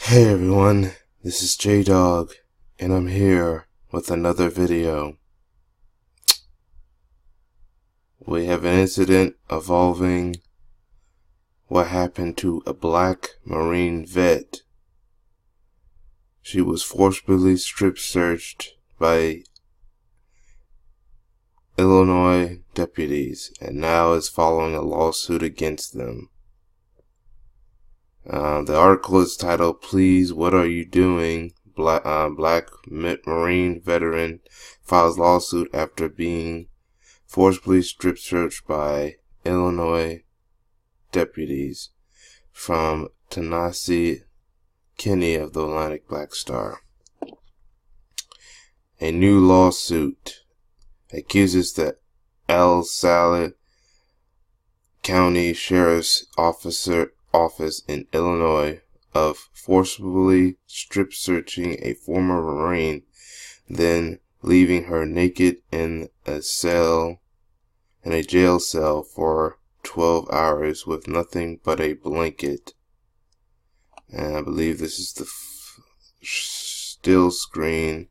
Hey everyone, this is J-Dog, and I'm here with another video. We have an incident involving what happened to a black Marine vet. She was forcibly strip searched by Illinois deputies and now is following a lawsuit against them. The article is titled, "Please, What Are You Doing?" Black Marine veteran files lawsuit after being forcibly strip searched by Illinois deputies, from Ta-Nehisi Cooney of the Atlantic Black Star. A new lawsuit accuses the El County Sheriff's Office in Illinois of forcibly strip searching a former Marine, then leaving her naked in a jail cell for 12 hours with nothing but a blanket. And I believe this is the still screen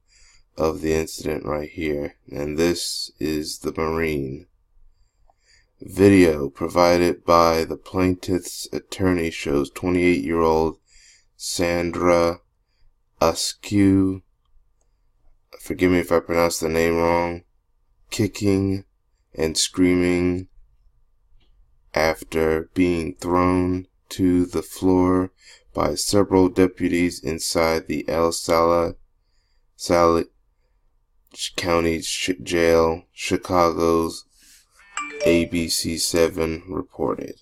of the incident right here, and this is the Marine. Video provided by the plaintiff's attorney shows 28-year-old Sandra Askew, forgive me if I pronounce the name wrong, kicking and screaming after being thrown to the floor by several deputies inside the El Salle County Jail, Chicago's ABC7 reported.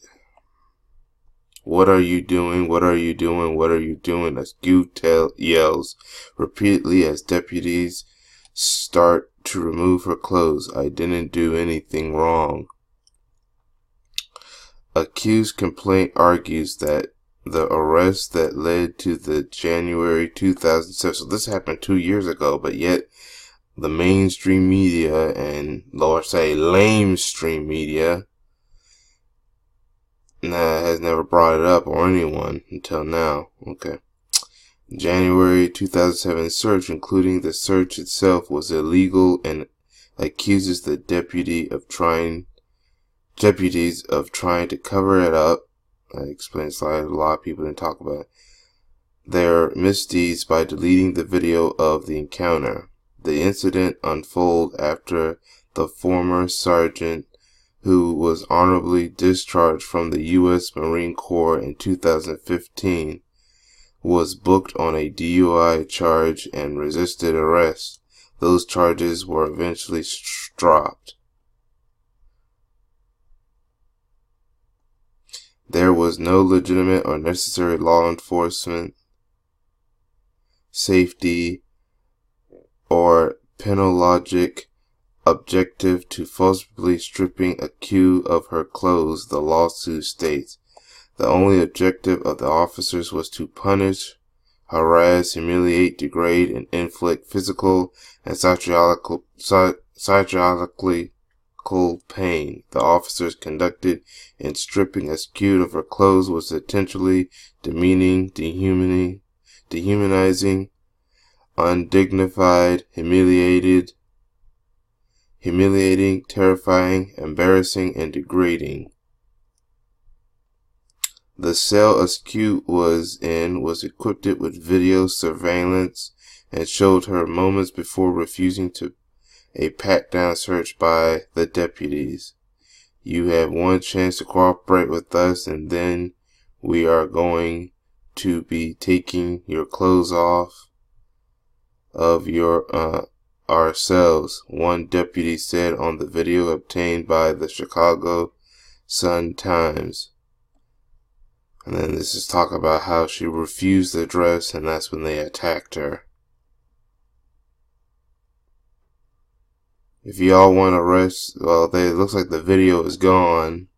"What are you doing? What are you doing? What are you doing?" Askew yells repeatedly as deputies start to remove her clothes. "I didn't do anything wrong." Askew's complaint argues that the arrest that led to the January 2007, so this happened 2 years ago, but yet the mainstream media and, lamestream media has never brought it up, or anyone until now. Okay. January 2007 search, including the search itself, was illegal and accuses the deputies of trying to cover it up. I explained a lot of people didn't talk about their misdeeds by deleting the video of the encounter. The incident unfolded after the former sergeant, who was honorably discharged from the U.S. Marine Corps in 2015, was booked on a DUI charge and resisted arrest. Those charges were eventually dropped. There was no legitimate or necessary law enforcement, safety, or penologic objective to forcibly stripping Askew of her clothes, the lawsuit states. The only objective of the officers was to punish, harass, humiliate, degrade, and inflict physical and psychological pain. The officers conducted in stripping Askew of her clothes was intentionally demeaning, dehumanizing, undignified, humiliating, terrifying, embarrassing, and degrading. The cell Askew was in was equipped with video surveillance and showed her moments before refusing a pat-down search by the deputies. "You have one chance to cooperate with us, and then we are going to be taking your clothes off of ourselves," one deputy said on the video obtained by the Chicago Sun-Times. And then this is talk about how she refused the dress, and that's when they attacked her. If y'all want to rest, well, it looks like the video is gone.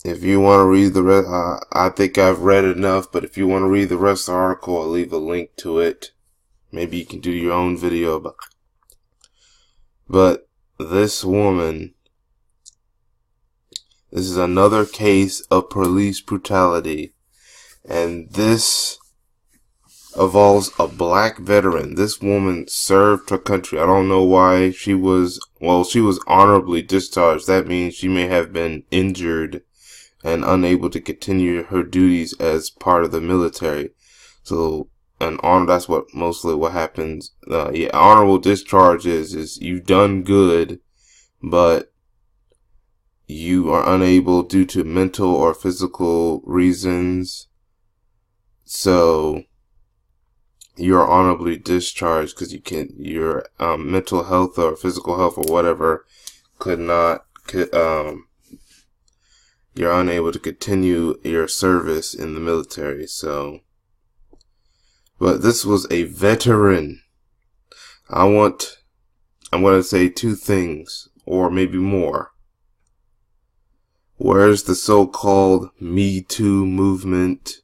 If you want to read the rest, I think I've read enough, but if you want to read the rest of the article, I'll leave a link to it. Maybe you can do your own video about it. But this woman, this is another case of police brutality. And this involves a black veteran. This woman served her country. I don't know why she was honorably discharged. That means she may have been injured and unable to continue her duties as part of the military. So, that's mostly what happens. Honorable discharge is you've done good, but you are unable due to mental or physical reasons. So you're honorably discharged because your mental health or physical health or whatever you're unable to continue your service in the military. So, but this was a veteran. I'm going to say two things, or maybe more. Where's the so-called Me Too movement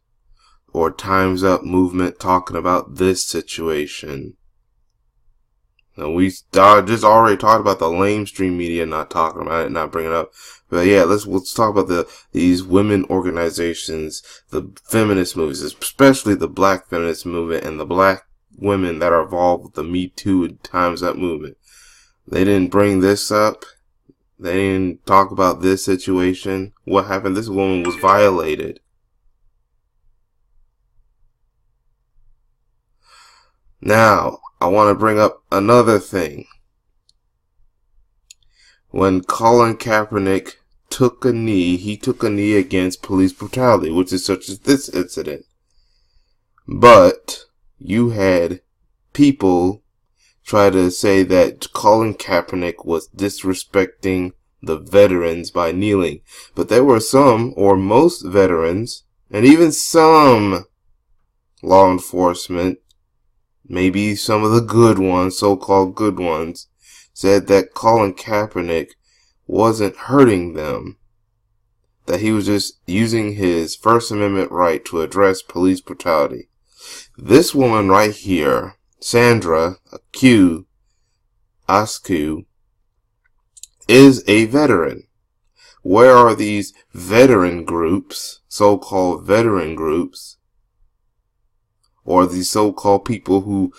or Time's Up movement talking about this situation? Now, we just already talked about the lamestream media not talking about it, not bringing it up. But yeah, let's talk about these women organizations, the feminist movements, especially the black feminist movement and the black women that are involved with the Me Too and Time's Up movement. They didn't bring this up. They didn't talk about this situation. What happened? This woman was violated. Now, I want to bring up another thing. When Colin Kaepernick took a knee, he took a knee against police brutality, which is such as this incident. But you had people try to say that Colin Kaepernick was disrespecting the veterans by kneeling. But there were some, or most veterans, and even some law enforcement, maybe some of the good ones, so-called good ones, said that Colin Kaepernick wasn't hurting them. That he was just using his First Amendment right to address police brutality. This woman right here, Sandra Askew, is a veteran. Where are these veteran groups, so-called veteran groups, or these so-called people who,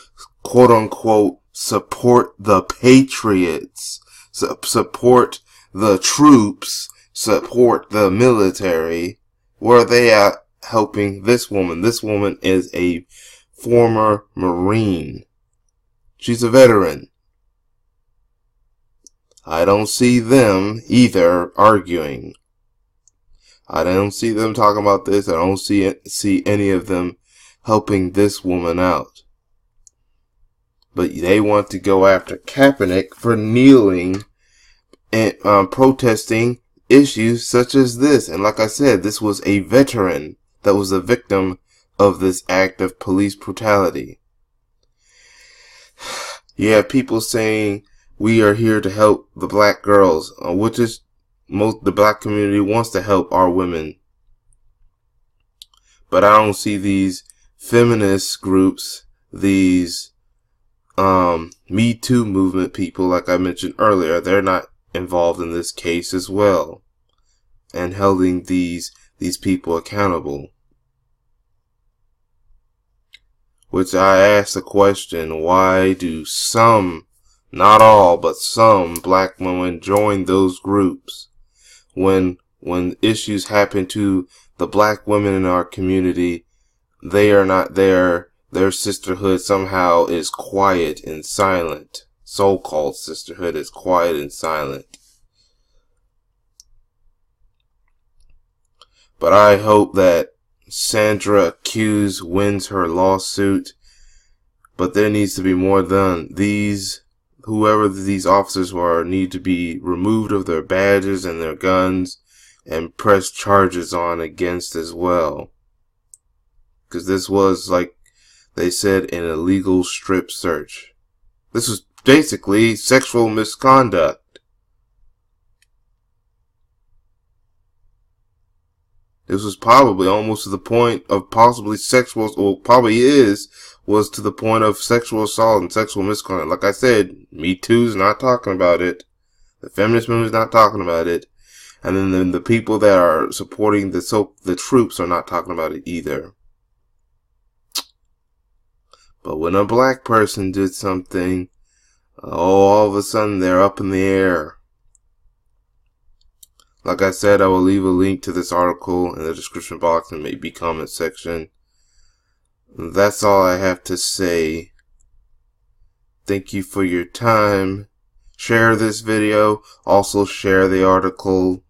quote-unquote, support the patriots, support the troops, support the military? Where are they at helping this woman? This woman is a former Marine. She's a veteran. I don't see them either arguing. I don't see them talking about this. I don't see any of them helping this woman out. But they want to go after Kaepernick for kneeling and protesting issues such as this. And like I said, this was a veteran that was a victim of this act of police brutality. You have people saying, we are here to help the black girls, which is the black community wants to help our women. But I don't see these feminist groups, these Me Too movement people, like I mentioned earlier, they're not involved in this case as well, and holding these people accountable. Which I ask the question, why do some, not all, but some black women join those groups when issues happen to the black women in our community? They are not there. Their sisterhood somehow is quiet and silent. So-called sisterhood is quiet and silent. But I hope that Sandra Askew wins her lawsuit. But there needs to be more done. Whoever these officers were, need to be removed of their badges and their guns and press charges on against as well. Because this was, like they said, an illegal strip search. This was basically sexual misconduct. This was probably almost to the point of possibly was to the point of sexual assault and sexual misconduct. Like I said, Me Too's not talking about it. The feminist movement is not talking about it. And then the people that are supporting the troops are not talking about it either. But when a black person did something, all of a sudden they're up in the air. Like I said, I will leave a link to this article in the description box and maybe comment section. That's all I have to say. Thank you for your time. Share this video. Also share the article.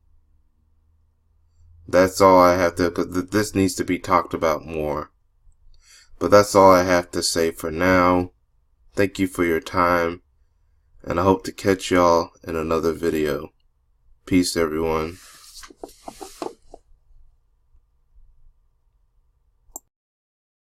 That's all I have to, because this needs to be talked about more. But that's all I have to say for now. Thank you for your time. And I hope to catch y'all in another video. Peace, everyone.